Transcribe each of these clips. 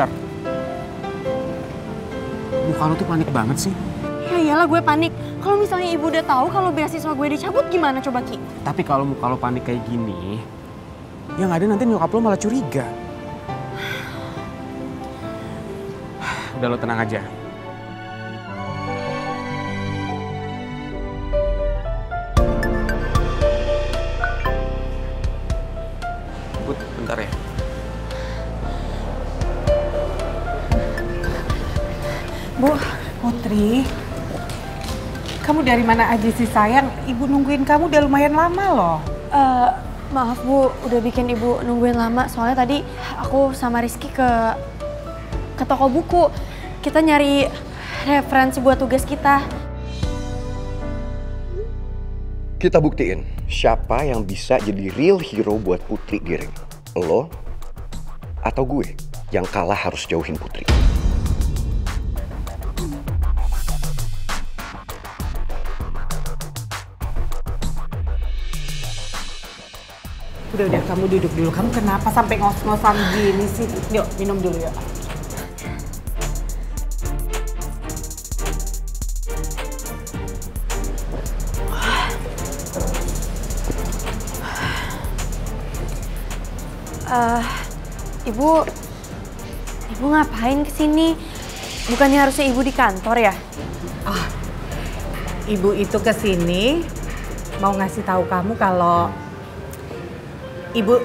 bentar. Muka lu tuh panik banget sih. Ya iyalah gue panik. Kalau misalnya ibu udah tahu kalau beasiswa gue dicabut gimana coba Ki? Tapi kalau muka lu panik kayak gini, yang ada nanti nyokap lu malah curiga. Udah lo tenang aja. Put, bentar ya. Bu, Putri, kamu dari mana aja sih sayang? Ibu nungguin kamu udah lumayan lama loh. Maaf Bu, udah bikin ibu nungguin lama. Soalnya tadi aku sama Rizky ke toko buku. Kita nyari referensi buat tugas kita. Kita buktiin siapa yang bisa jadi real hero buat Putri di ring. Lo atau gue yang kalah harus jauhin Putri. Udah, kamu duduk dulu. Kamu kenapa sampai ngos-ngosan gini sih? Yuk, minum dulu ya. Ibu ngapain kesini? Bukannya harusnya ibu di kantor ya? Ibu itu kesini mau ngasih tahu kamu kalau ibu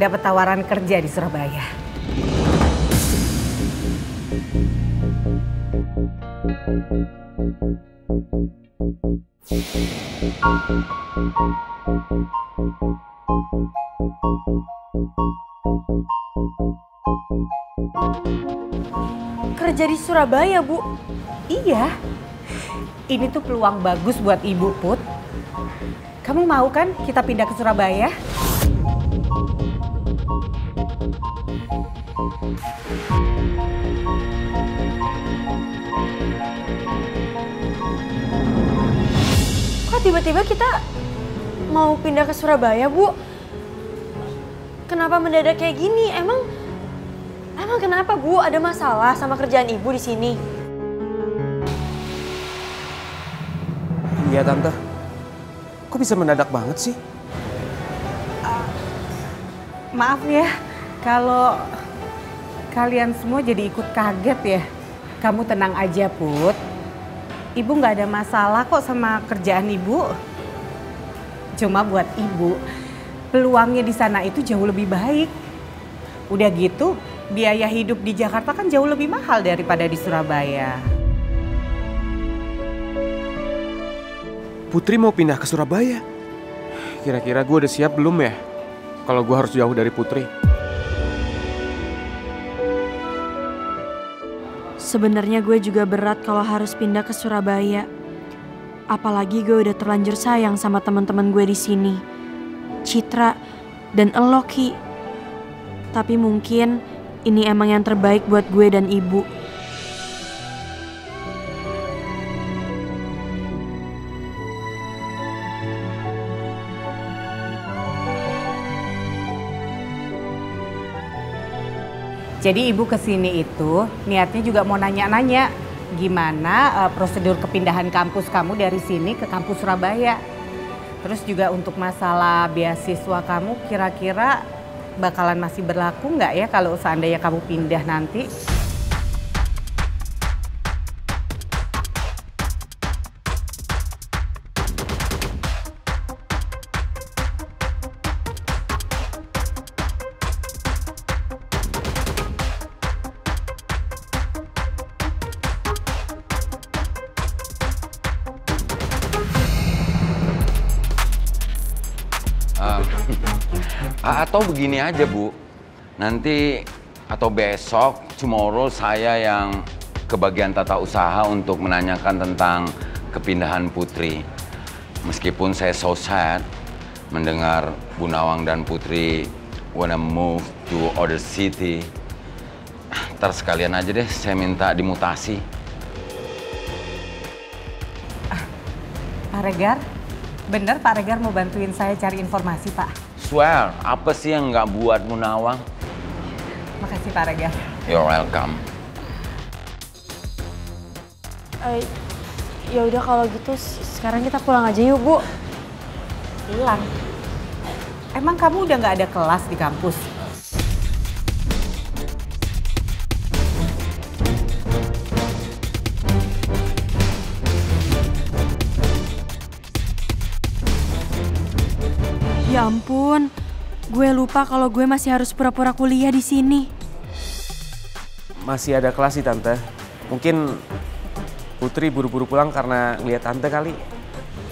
dapat tawaran kerja di Surabaya. Kerja di Surabaya, Bu? Iya, ini tuh peluang bagus buat ibu, Put. Kamu mau kan kita pindah ke Surabaya? Kok tiba-tiba kita mau pindah ke Surabaya, Bu? Kenapa mendadak kayak gini? Emang kenapa, Bu? Ada masalah sama kerjaan ibu di sini? Iya, Tante. Kok bisa mendadak banget sih? Maaf ya, kalau kalian semua jadi ikut kaget ya. Kamu tenang aja, Put. Ibu nggak ada masalah kok sama kerjaan ibu. Cuma buat ibu, peluangnya di sana itu jauh lebih baik. Udah gitu, biaya hidup di Jakarta kan jauh lebih mahal daripada di Surabaya. Putri mau pindah ke Surabaya. Kira-kira gue udah siap belum ya? Kalau gue harus jauh dari Putri. Sebenarnya gue juga berat kalau harus pindah ke Surabaya. Apalagi gue udah terlanjur sayang sama teman-teman gue di sini. Citra dan elo, Ki. Tapi mungkin ini emang yang terbaik buat gue dan ibu. Jadi ibu kesini itu niatnya juga mau nanya-nanya gimana prosedur kepindahan kampus kamu dari sini ke kampus Surabaya. Terus juga untuk masalah beasiswa kamu kira-kira bakalan masih berlaku nggak ya kalau seandainya kamu pindah nanti? Atau begini aja, Bu. Nanti atau besok, tomorrow saya yang ke bagian tata usaha untuk menanyakan tentang kepindahan Putri. Meskipun saya so sad mendengar Bu Nawang dan Putri wanna move to other city. Ntar sekalian aja deh saya minta dimutasi. Pak Regar, bener Pak Regar mau bantuin saya cari informasi, Pak? Swear, apa sih yang nggak buat Bu Nawang? Makasih Pak Regar. You're welcome. Ya udah kalau gitu sekarang kita pulang aja yuk, Bu. Pulang. Emang kamu udah nggak ada kelas di kampus? Ya ampun, gue lupa kalau gue masih harus pura-pura kuliah di sini. Masih ada kelas sih Tante. Mungkin Putri buru-buru pulang karena ngeliat Tante kali.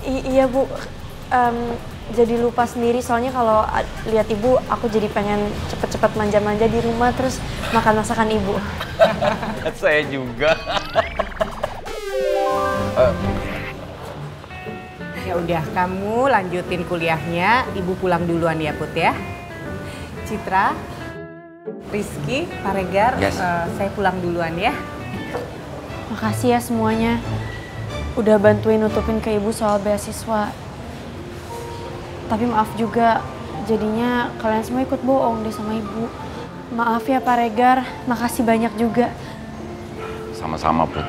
Iya Bu, jadi lupa sendiri soalnya kalau lihat Ibu aku jadi pengen cepet-cepet manja-manja di rumah terus makan masakan Ibu. Saya juga. Ya udah, kamu lanjutin kuliahnya. Ibu pulang duluan ya Put ya. Citra, Rizky, Pak Regar, Yes. saya pulang duluan ya. Makasih ya semuanya. Udah bantuin nutupin ke Ibu soal beasiswa. Tapi maaf juga, jadinya kalian semua ikut bohong deh sama Ibu. Maaf ya Pak Regar, makasih banyak juga. Sama-sama, Put.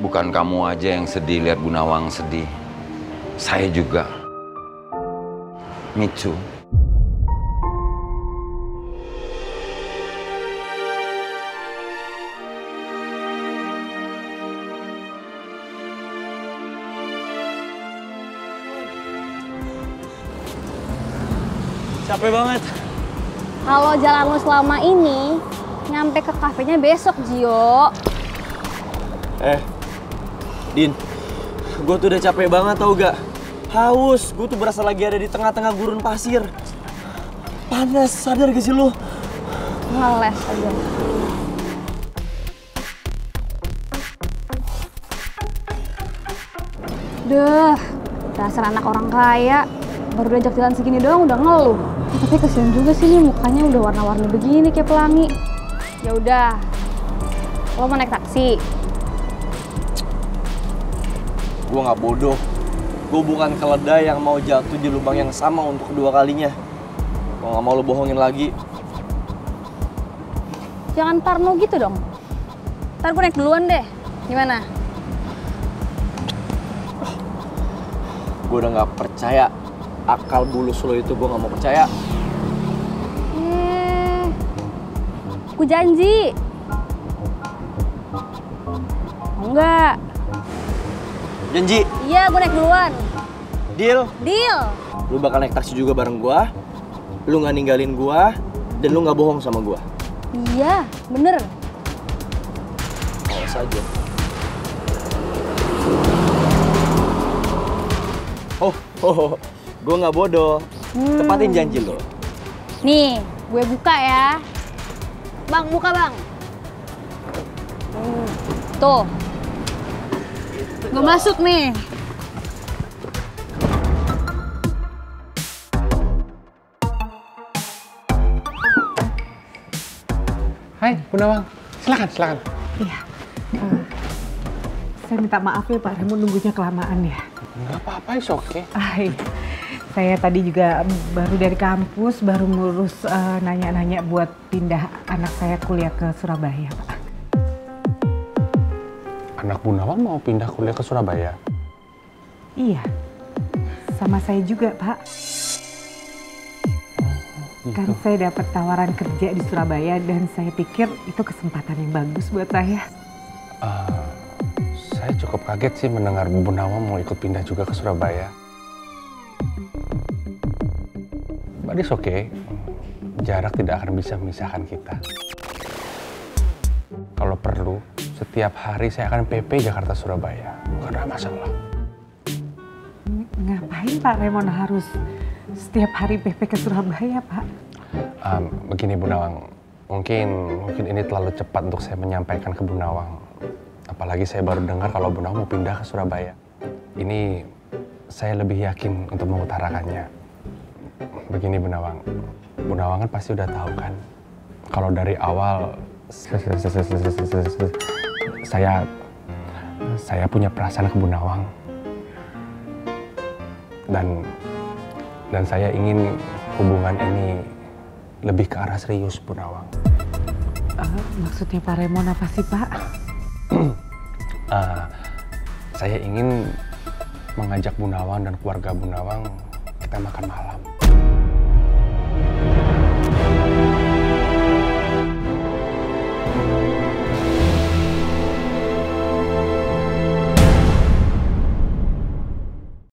Bukan kamu aja yang sedih lihat Bu Nawang sedih. Saya juga. Me too. Capek banget. Kalau jalan lo selama ini, nyampe ke kafenya besok, Gio. Din, gue tuh udah capek banget tau gak? Haus, gue tuh berasa lagi ada di tengah-tengah gurun pasir. Panas, sadar gak sih lo? Ngeles aja. Duh, dasar anak orang kaya. Baru diajak jalan segini doang udah ngeluh. Tapi kesian juga sih nih, mukanya udah warna-warni begini kayak pelangi. Ya udah, lo mau naik taksi? Gue gak bodoh. Gue bukan keledai yang mau jatuh di lubang yang sama untuk kedua kalinya. Gue gak mau lo bohongin lagi. Jangan parno gitu dong. Ntar gue naik duluan deh. Gimana? Gue udah gak percaya. Akal bulus lo itu gue gak mau percaya. Gue janji. Mau nggak? Janji, Iya, gue naik duluan. deal. Deal. Lu bakal naik taksi juga bareng gue. Lu gak ninggalin gue. Dan lu gak bohong sama gue. Iya, bener. Awas aja. Gue nggak bodoh. Tepatin janji lo. Nih, gue buka ya. Bang, buka bang. Tuh. Gue masuk nih. Hai, Bu Nawang. Silakan. Iya. Saya minta maaf ya Pak Remo nunggunya kelamaan ya. Nggak apa-apa, it's okay. Saya tadi juga baru dari kampus, baru ngurus nanya-nanya buat pindah anak saya kuliah ke Surabaya, Pak. Anak Bu Nawang mau pindah kuliah ke Surabaya? Iya, sama saya juga, Pak. Kan saya dapat tawaran kerja di Surabaya dan saya pikir itu kesempatan yang bagus buat saya. Saya cukup kaget sih mendengar Bu Nawang mau ikut pindah juga ke Surabaya. But it's okay. Jarak tidak akan bisa memisahkan kita. Kalau perlu, setiap hari saya akan PP Jakarta Surabaya. Bukan ada masalah. Ngapain Pak Raymond harus setiap hari PP ke Surabaya, Pak? Begini Bu Nawang, mungkin ini terlalu cepat untuk saya menyampaikan ke Bu Nawang. Apalagi saya baru dengar kalau Bu Nawang mau pindah ke Surabaya. Ini saya lebih yakin untuk mengutarakannya. Begini Bu Nawang kan pasti udah tahu kan, kalau dari awal saya punya perasaan ke Bu Nawang dan saya ingin hubungan ini lebih ke arah serius Bu Nawang. Maksudnya Pak Raymond apa sih, Pak? Saya ingin mengajak Bu Nawang dan keluarga Bu Nawang kita makan malam.